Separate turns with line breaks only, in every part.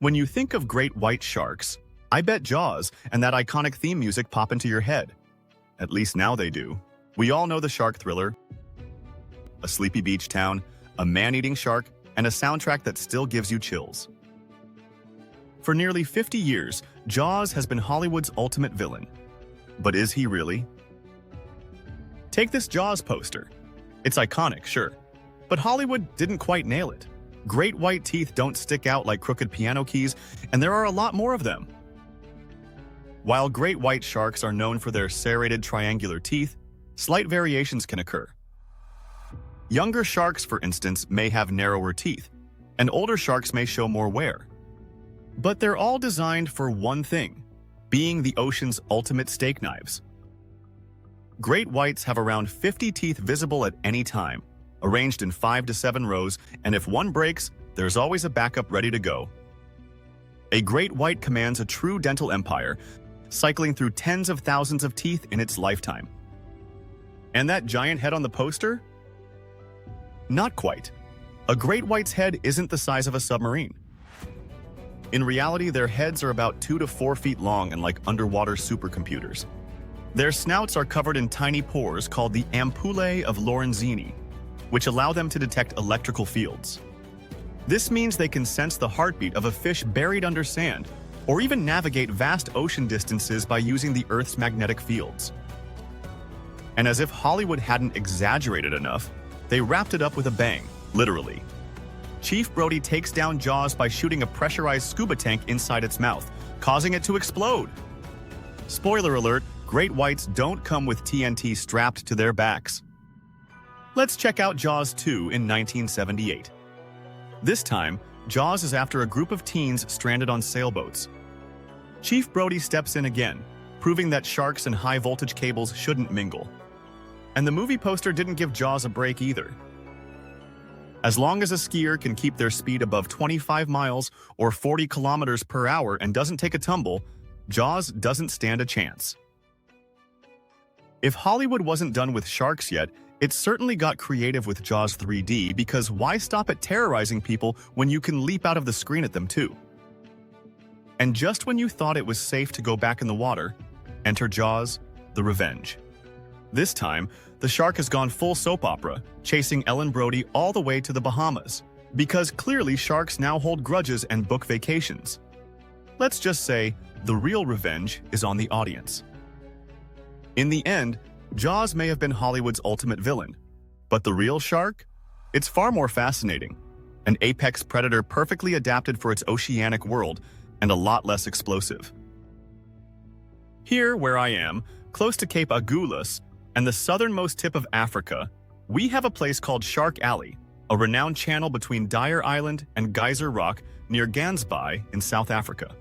When you think of great white sharks, I bet Jaws and that iconic theme music pop into your head. At least now they do. We all know the shark thriller, a sleepy beach town, a man-eating shark, and a soundtrack that still gives you chills. For nearly 50 years, Jaws has been Hollywood's ultimate villain. But is he really? Take this Jaws poster. It's iconic, sure, but Hollywood didn't quite nail it. Great white teeth don't stick out like crooked piano keys, and there are a lot more of them. While great white sharks are known for their serrated triangular teeth, slight variations can occur. Younger sharks, for instance, may have narrower teeth, and older sharks may show more wear. But they're all designed for one thing, being the ocean's ultimate steak knives. Great whites have around 50 teeth visible at any time, arranged in 5 to 7 rows, and if one breaks, there's always a backup ready to go. A great white commands a true dental empire, cycling through tens of thousands of teeth in its lifetime. And that giant head on the poster? Not quite. A great white's head isn't the size of a submarine. In reality, their heads are about 2 to 4 feet long and like underwater supercomputers. Their snouts are covered in tiny pores called the ampullae of Lorenzini, which allow them to detect electrical fields. This means they can sense the heartbeat of a fish buried under sand, or even navigate vast ocean distances by using the Earth's magnetic fields. And as if Hollywood hadn't exaggerated enough, they wrapped it up with a bang, literally. Chief Brody takes down Jaws by shooting a pressurized scuba tank inside its mouth, causing it to explode. Spoiler alert, great whites don't come with TNT strapped to their backs. Let's check out Jaws 2 in 1978. This time, Jaws is after a group of teens stranded on sailboats. Chief Brody steps in again, proving that sharks and high-voltage cables shouldn't mingle. And the movie poster didn't give Jaws a break either. As long as a skier can keep their speed above 25 miles or 40 kilometers per hour and doesn't take a tumble, Jaws doesn't stand a chance. If Hollywood wasn't done with sharks yet, it certainly got creative with Jaws 3D, because why stop at terrorizing people when you can leap out of the screen at them too? And just when you thought it was safe to go back in the water, enter Jaws: The Revenge. This time, the shark has gone full soap opera, chasing Ellen Brody all the way to the Bahamas, because clearly sharks now hold grudges and book vacations. Let's just say the real revenge is on the audience. In the end, Jaws may have been Hollywood's ultimate villain, but the real shark? It's far more fascinating. An apex predator perfectly adapted for its oceanic world, and a lot less explosive. Here, where I am, close to Cape Agulhas, and the southernmost tip of Africa, we have a place called Shark Alley, a renowned channel between Dyer Island and Geyser Rock near Gansbaai in South Africa.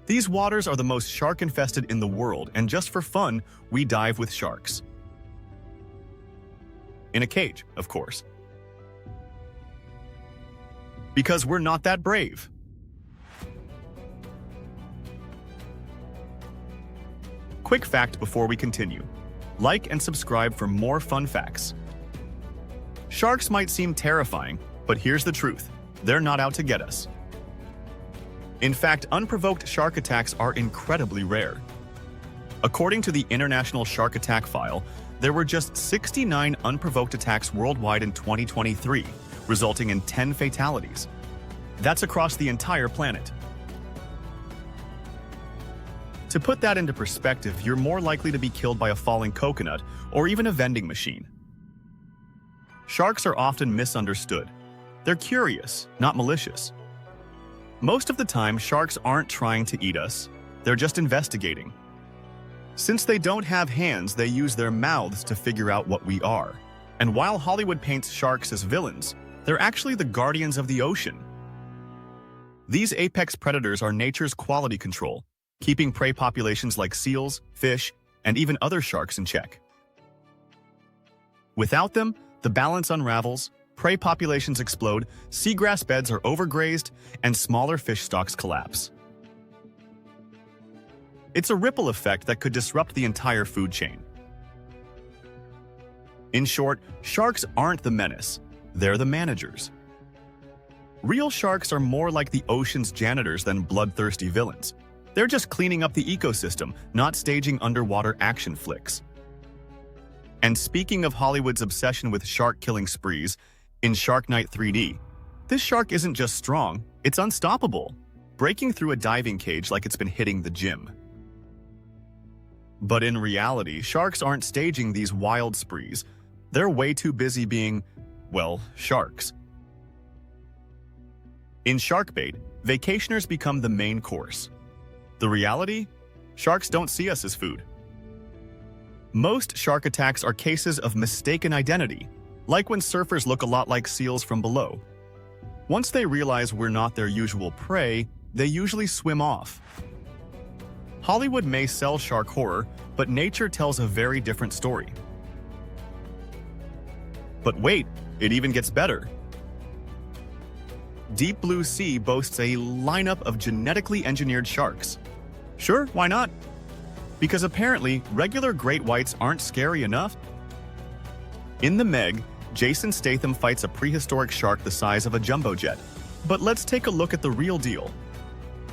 These waters are the most shark-infested in the world, and just for fun, we dive with sharks. In a cage, of course. Because we're not that brave. Quick fact before we continue. Like and subscribe for more fun facts. Sharks might seem terrifying, but here's the truth. They're not out to get us. In fact, unprovoked shark attacks are incredibly rare. According to the International Shark Attack File, there were just 69 unprovoked attacks worldwide in 2023, resulting in 10 fatalities. That's across the entire planet. To put that into perspective, you're more likely to be killed by a falling coconut or even a vending machine. Sharks are often misunderstood. They're curious, not malicious. Most of the time, sharks aren't trying to eat us. They're just investigating. Since they don't have hands, they use their mouths to figure out what we are. And while Hollywood paints sharks as villains, they're actually the guardians of the ocean. These apex predators are nature's quality control, keeping prey populations like seals, fish, and even other sharks in check. Without them, the balance unravels, prey populations explode, seagrass beds are overgrazed, and smaller fish stocks collapse. It's a ripple effect that could disrupt the entire food chain. In short, sharks aren't the menace, they're the managers. Real sharks are more like the ocean's janitors than bloodthirsty villains. They're just cleaning up the ecosystem, not staging underwater action flicks. And speaking of Hollywood's obsession with shark-killing sprees, in Sharknado 3D, this shark isn't just strong, it's unstoppable, breaking through a diving cage like it's been hitting the gym. But in reality, sharks aren't staging these wild sprees. They're way too busy being, well, sharks. In Sharkbait, vacationers become the main course. The reality? Sharks don't see us as food. Most shark attacks are cases of mistaken identity, like when surfers look a lot like seals from below. Once they realize we're not their usual prey, they usually swim off. Hollywood may sell shark horror, but nature tells a very different story. But wait, it even gets better. Deep Blue Sea boasts a lineup of genetically engineered sharks. Sure, why not? Because apparently, regular great whites aren't scary enough. In The Meg, Jason Statham fights a prehistoric shark the size of a jumbo jet. But let's take a look at the real deal.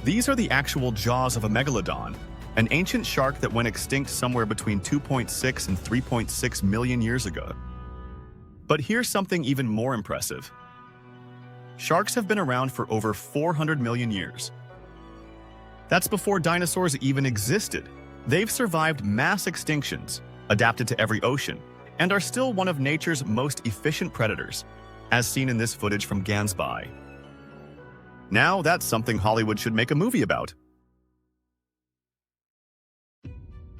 These are the actual jaws of a megalodon, an ancient shark that went extinct somewhere between 2.6 and 3.6 million years ago. But here's something even more impressive. Sharks have been around for over 400 million years. That's before dinosaurs even existed. They've survived mass extinctions, adapted to every ocean, and are still one of nature's most efficient predators, as seen in this footage from Gansby. Now that's something Hollywood should make a movie about.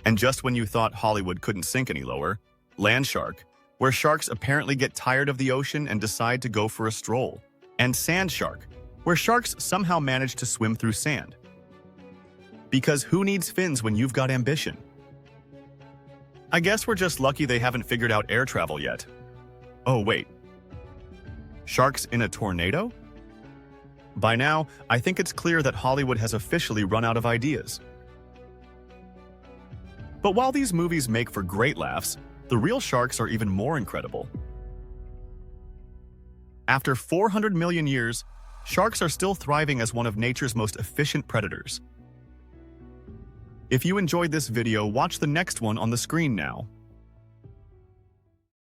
And just when you thought Hollywood couldn't sink any lower, Land Shark, where sharks apparently get tired of the ocean and decide to go for a stroll, and Sand Shark, where sharks somehow manage to swim through sand. Because who needs fins when you've got ambition? I guess we're just lucky they haven't figured out air travel yet. Oh wait. Sharks in a tornado? By now, I think it's clear that Hollywood has officially run out of ideas. But while these movies make for great laughs, the real sharks are even more incredible. After 400 million years, sharks are still thriving as one of nature's most efficient predators. If you enjoyed this video, watch the next one on the screen now.